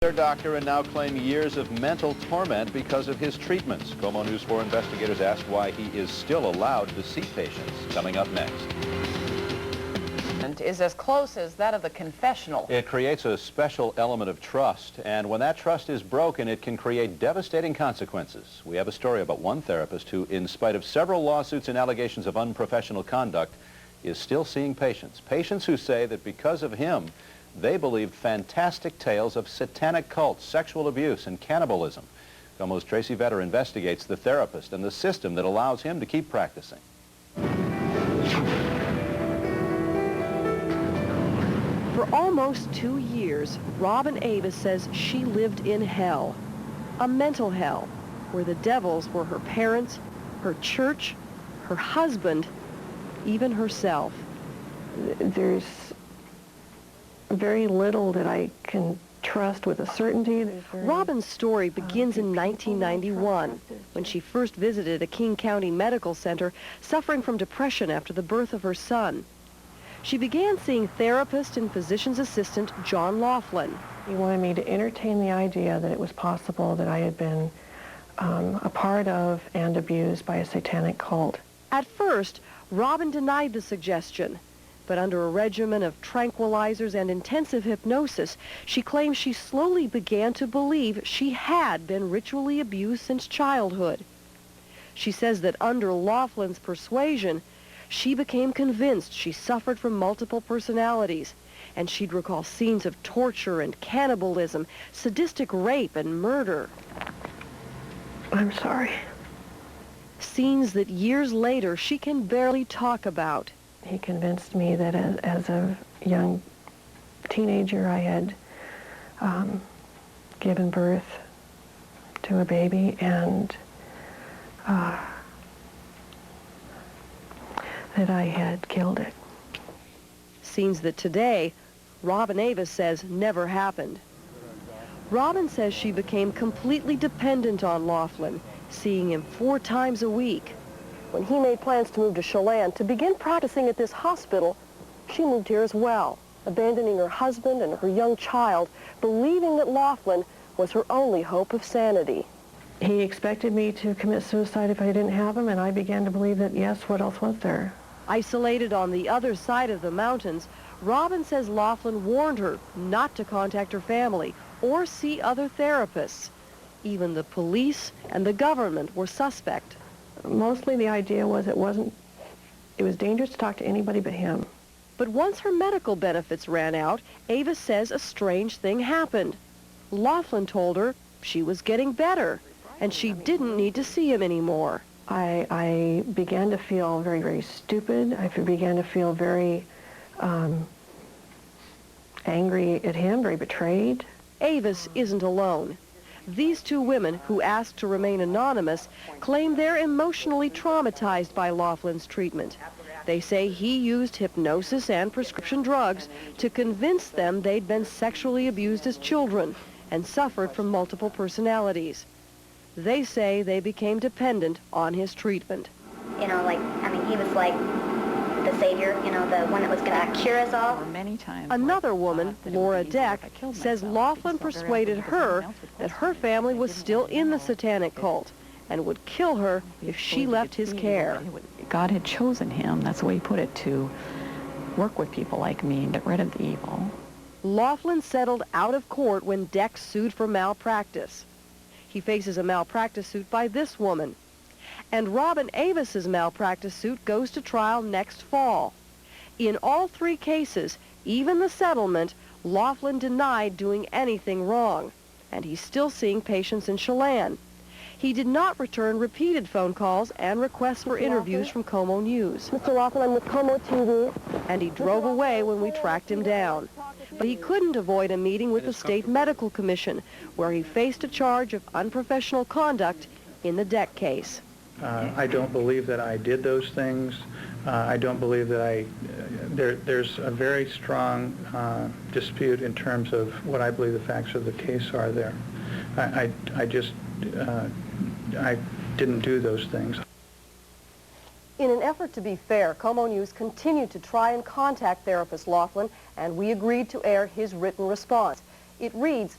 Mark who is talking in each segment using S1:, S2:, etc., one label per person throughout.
S1: Their doctor and now claim years of mental torment because of his treatments. KOMO News 4 investigators asked why he is still allowed to see patients. Coming up next.
S2: Is as close as that of the confessional.
S1: It creates a special element of trust, and when that trust is broken, it can create devastating consequences. We have a story about one therapist who, in spite of several lawsuits and allegations of unprofessional conduct, is still seeing patients. Patients who say that because of him, they believed fantastic tales of satanic cults, sexual abuse, and cannibalism. KOMO's Tracy Vedder investigates the therapist and the system that allows him to keep practicing.
S3: For almost 2 years, Robin Avis says she lived in hell, a mental hell, where the devils were her parents, her church, her husband, even herself.
S4: There's very little that I can trust with a certainty.
S3: Robin's story begins in 1991, when she first visited a King County medical center suffering from depression after the birth of her son. She began seeing therapist and physician's assistant John Laughlin.
S4: He wanted me to entertain the idea that it was possible that I had been a part of and abused by a satanic cult.
S3: At first, Robin denied the suggestion, but under a regimen of tranquilizers and intensive hypnosis, she claims she slowly began to believe she had been ritually abused since childhood. She says that under Laughlin's persuasion, she became convinced she suffered from multiple personalities, and she'd recall scenes of torture and cannibalism, sadistic rape and murder.
S4: I'm sorry.
S3: Scenes that years later she can barely talk about.
S4: He convinced me that as a young teenager I had given birth to a baby and that I had killed it.
S3: Scenes that today, Robin Avis says never happened. Robin says she became completely dependent on Laughlin, seeing him 4 times a week. When he made plans to move to Chelan to begin practicing at this hospital, she moved here as well, abandoning her husband and her young child, believing that Laughlin was her only hope of sanity.
S4: He expected me to commit suicide if I didn't have him, and I began to believe that, yes, what else was there?
S3: Isolated on the other side of the mountains, Robin says Laughlin warned her not to contact her family or see other therapists. Even the police and the government were suspect.
S4: Mostly the idea was it was dangerous to talk to anybody but him.
S3: But once her medical benefits ran out, Avis says a strange thing happened. Laughlin told her she was getting better, and she didn't need to see him anymore.
S4: I began to feel very, very stupid. I began to feel very angry at him, very betrayed.
S3: Avis isn't alone. These 2 women, who asked to remain anonymous, claim they're emotionally traumatized by Laughlin's treatment. They say he used hypnosis and prescription drugs to convince them they'd been sexually abused as children and suffered from multiple personalities. They say they became dependent on his treatment.
S5: You know, he was like the savior, you know, the one that was going to cure us all.
S6: Many times.
S3: Another woman, Laura Deck, says Laughlin persuaded her that her family was still in the satanic cult and would kill her if she left his care.
S6: God had chosen him, that's the way he put it, to work with people like me and get rid of the evil.
S3: Laughlin settled out of court when Deck sued for malpractice. He faces a malpractice suit by this woman. And Robin Avis's malpractice suit goes to trial next fall. In all 3 cases, even the settlement, Laughlin denied doing anything wrong, and he's still seeing patients in Chelan. He did not return repeated phone calls and requests for interviews from KOMO News.
S4: Mr. Laughlin, I'm with KOMO TV.
S3: And he drove away when we tracked him down. But he couldn't avoid a meeting with the State Medical Commission, where he faced a charge of unprofessional conduct in the Deck case.
S7: I don't believe that I did those things. I don't believe that there's a very strong dispute in terms of what I believe the facts of the case are there. I didn't do those things.
S3: In an effort to be fair, KOMO News continued to try and contact therapist Laughlin, and we agreed to air his written response. It reads,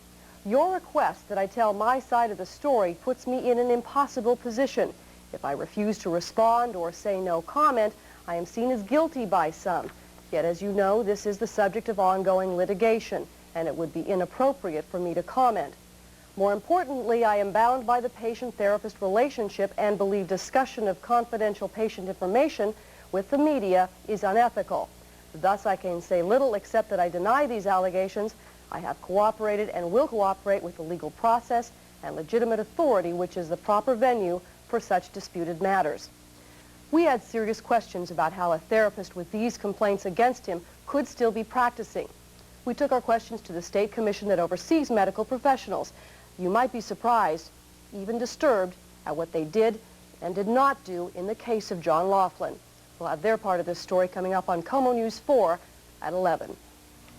S3: Your request that I tell my side of the story puts me in an impossible position. If I refuse to respond or say no comment, I am seen as guilty by some. Yet, as you know, this is the subject of ongoing litigation, and it would be inappropriate for me to comment. More importantly, I am bound by the patient-therapist relationship and believe discussion of confidential patient information with the media is unethical. Thus, I can say little except that I deny these allegations. I have cooperated and will cooperate with the legal process and legitimate authority, which is the proper venue for such disputed matters. We had serious questions about how a therapist with these complaints against him could still be practicing. We took our questions to the state commission that oversees medical professionals. You might be surprised, even disturbed, at what they did and did not do in the case of John Laughlin. We'll have their part of this story coming up on KOMO News 4 at 11.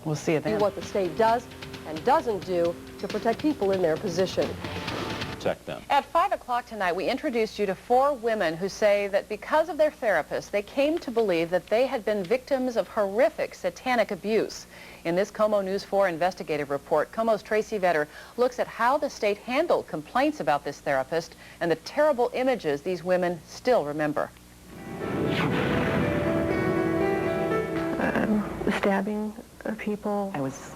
S2: We'll see you then.
S3: What the state does and doesn't do to protect people in their position.
S1: Protect them.
S2: At 5 o'clock tonight, we introduced you to 4 women who say that because of their therapist, they came to believe that they had been victims of horrific satanic abuse. In this KOMO News 4 investigative report, KOMO's Tracy Vedder looks at how the state handled complaints about this therapist and the terrible images these women still remember.
S4: Stabbing people.
S6: I was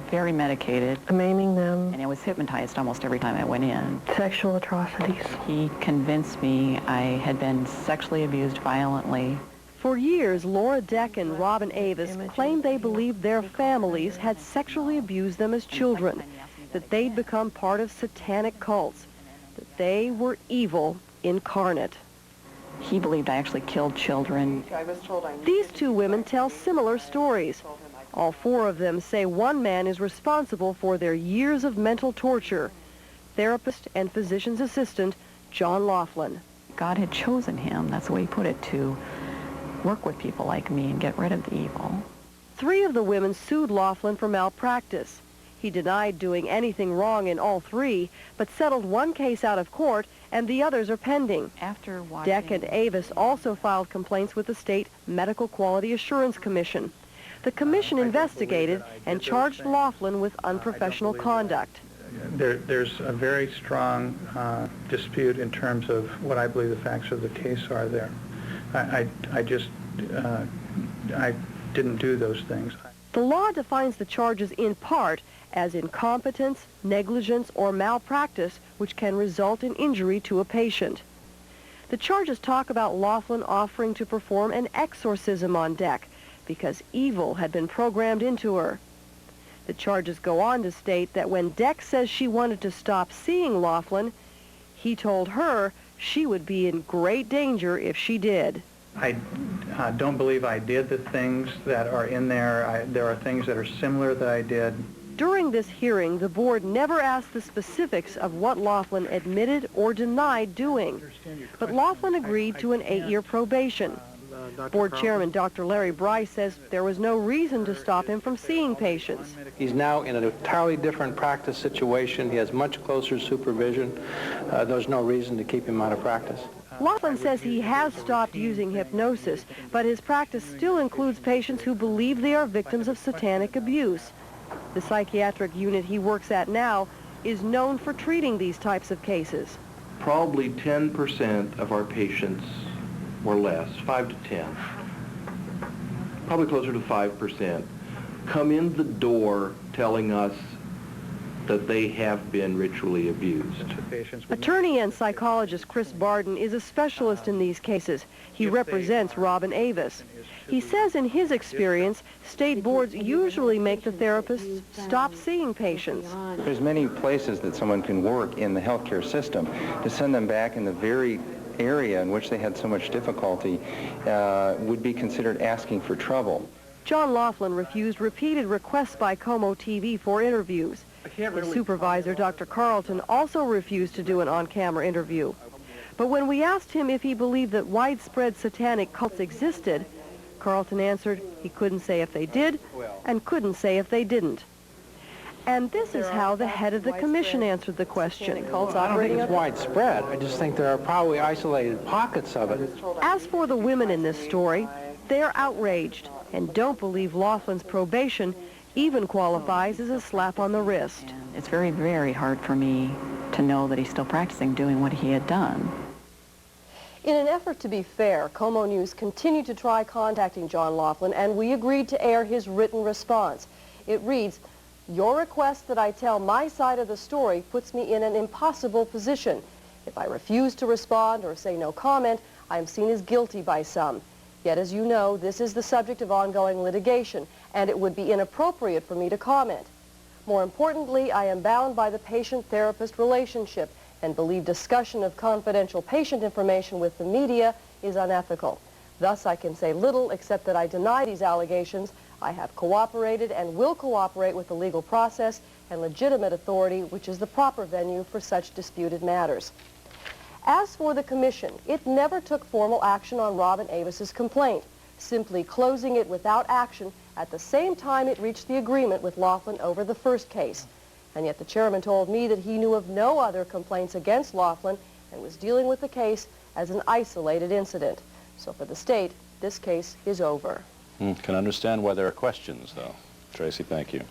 S6: very medicated,
S4: Maiming them.
S6: and I was hypnotized almost every time I went in.
S4: Sexual atrocities.
S6: He convinced me I had been sexually abused violently.
S3: For years, Laura Deck and Robin Avis claimed they believed their families had sexually abused them as children, that they'd become part of satanic cults, that they were evil incarnate.
S6: He believed I actually killed children.
S3: These 2 women tell similar stories. All 4 of them say one man is responsible for their years of mental torture, therapist and physician's assistant John Laughlin.
S6: God had chosen him, that's the way he put it, to work with people like me and get rid of the evil.
S3: 3 of the women sued Laughlin for malpractice. He denied doing anything wrong in all 3, but settled one case out of court, and the others are pending.
S6: After watching...
S3: Deck and Avis also filed complaints with the State Medical Quality Assurance Commission. The commission investigated and charged Laughlin with unprofessional conduct.
S7: There's a very strong dispute in terms of what I believe the facts of the case are there. I didn't do those things.
S3: The law defines the charges in part as incompetence, negligence, or malpractice, which can result in injury to a patient. The charges talk about Laughlin offering to perform an exorcism on Deck because evil had been programmed into her. The charges go on to state that when Deck says she wanted to stop seeing Laughlin, he told her she would be in great danger if she did.
S7: I don't believe I did the things that are in there. There are things that are similar that I did.
S3: During this hearing, the board never asked the specifics of what Laughlin admitted or denied doing. But Laughlin agreed to an 8-year probation. Board Chairman Dr. Larry Bryce says there was no reason to stop him from seeing patients.
S8: He's now in an entirely different practice situation. He has much closer supervision. There's no reason to keep him out of practice.
S3: Laughlin says he has stopped using hypnosis, but his practice still includes patients who believe they are victims of satanic abuse. The psychiatric unit he works at now is known for treating these types of cases.
S9: Probably 10% of our patients, or less, 5 to 10, probably closer to 5%, come in the door telling us that they have been ritually abused.
S3: Attorney and psychologist Chris Barden is a specialist in these cases. He represents Robin Avis. He says in his experience, state boards usually make the therapists stop seeing patients.
S10: There's many places that someone can work in the healthcare system. To send them back in the very area in which they had so much difficulty would be considered asking for trouble.
S3: John Laughlin refused repeated requests by KOMO TV for interviews. His supervisor, Dr. Carlton, also refused to do an on-camera interview. But when we asked him if he believed that widespread satanic cults existed, Carlton answered he couldn't say if they did and couldn't say if they didn't. And this is how the head of the commission answered the question.
S8: I don't think it's widespread. I just think there are probably isolated pockets of it.
S3: As for the women in this story, they're outraged and don't believe Laughlin's probation even qualifies as a slap on the wrist.
S6: And it's very, very hard for me to know that he's still practicing doing what he had done.
S3: In an effort to be fair, KOMO News continued to try contacting John Laughlin, and we agreed to air his written response. It reads, "Your request that I tell my side of the story puts me in an impossible position. If I refuse to respond or say no comment, I am seen as guilty by some. Yet, as you know, this is the subject of ongoing litigation, and it would be inappropriate for me to comment. More importantly, I am bound by the patient-therapist relationship and believe discussion of confidential patient information with the media is unethical. Thus, I can say little except that I deny these allegations. I have cooperated and will cooperate with the legal process and legitimate authority, which is the proper venue for such disputed matters." As for the commission, it never took formal action on Robin Avis's complaint, simply closing it without action at the same time it reached the agreement with Laughlin over the first case. And yet the chairman told me that he knew of no other complaints against Laughlin and was dealing with the case as an isolated incident. So for the state, this case is over.
S1: Can understand why there are questions, though. Tracy, thank you.